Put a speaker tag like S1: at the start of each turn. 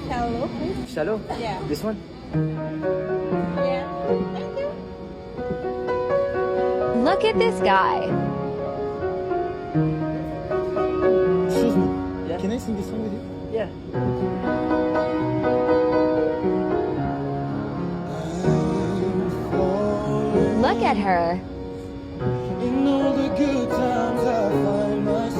S1: Shallow, please.
S2: Shallow?
S1: Yeah.
S2: This one?
S1: Yeah. Thank you.
S3: Look at this guy.
S4: Excuse me.
S2: Yeah.
S4: Can I sing this song with you?
S2: Yeah.
S3: Look at her.
S4: In all the good times I find myself